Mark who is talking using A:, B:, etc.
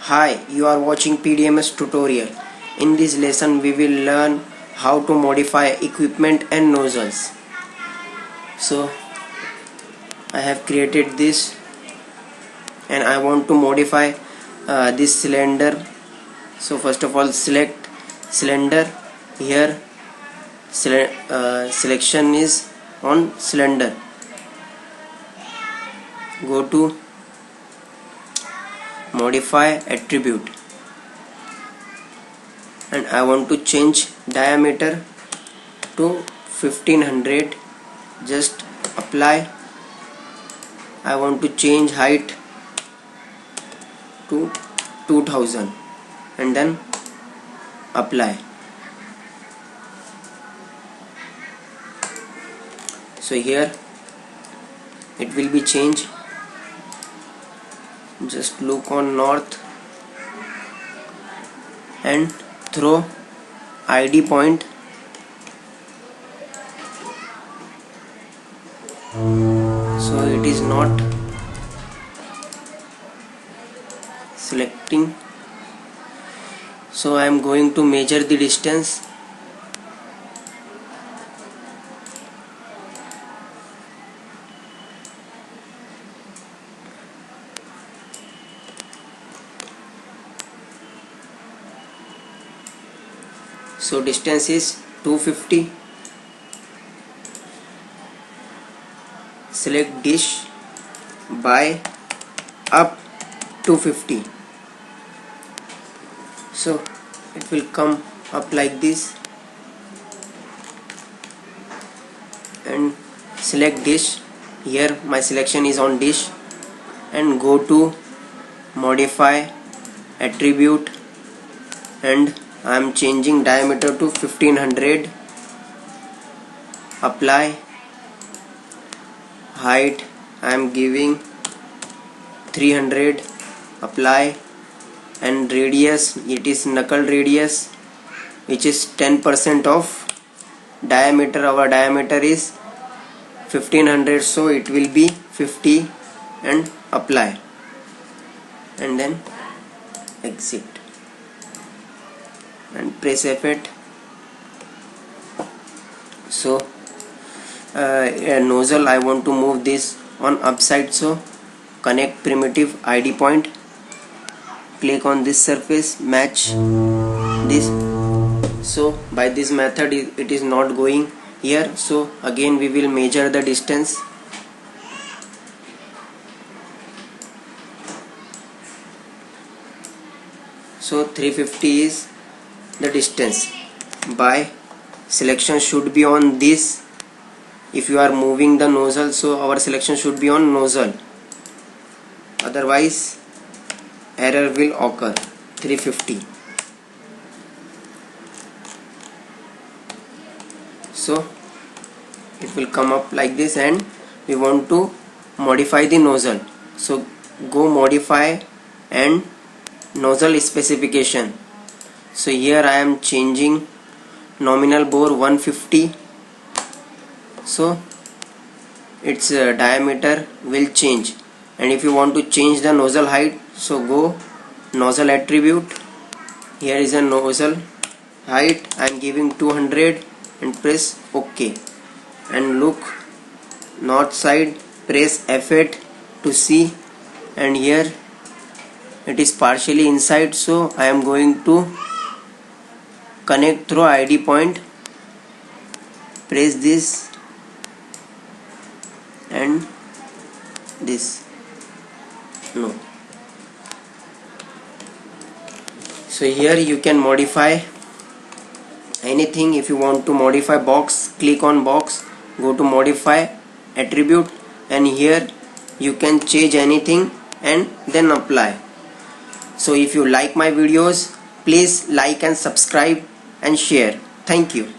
A: Hi, you are watching PDMS tutorial. In this lesson we will learn how to modify equipment and nozzles. So I have created this and I want to modify this cylinder. So first of all select cylinder. Here selection is on cylinder. Go to modify attribute and I want to change diameter to 1500. Just apply. I want to change height to 2000 and then apply. So here it will be changed. Just look on north and throw ID point. So it is not selecting. So I am going to measure the distance. So distance is 250. Select dish by up 250. So it will come up like this and select dish. Here my selection is on dish and go to modify attribute and I am changing diameter to 1500. Apply. Height I am giving 300. Apply. And radius, it is knuckle radius, which is 10% of diameter. Our diameter is 1500, so it will be 50 and apply and then exit and press F8. So a nozzle I want to move this on upside, so connect primitive ID point, click on this surface, match this. So by this method it is not going here, so again we will measure the distance. So 350 is the distance. By selection should be on this. If you are moving the nozzle, so our selection should be on nozzle, otherwise error will occur. 350. So it will come up like this and we want to modify the nozzle. So go modify and nozzle specification. So here I am changing nominal bore 150. So its diameter will change, and if you want to change the nozzle height, so go nozzle attribute. Here is a nozzle height. I am giving 200 and press OK and look north side, press F8 to see, and here it is partially inside, so I am going to connect through ID point. Press this and this. No. So here you can modify anything. If you want to modify box, click on box, go to modify attribute, and here you can change anything and then apply. So if you like my videos, please like and subscribe and share. Thank you.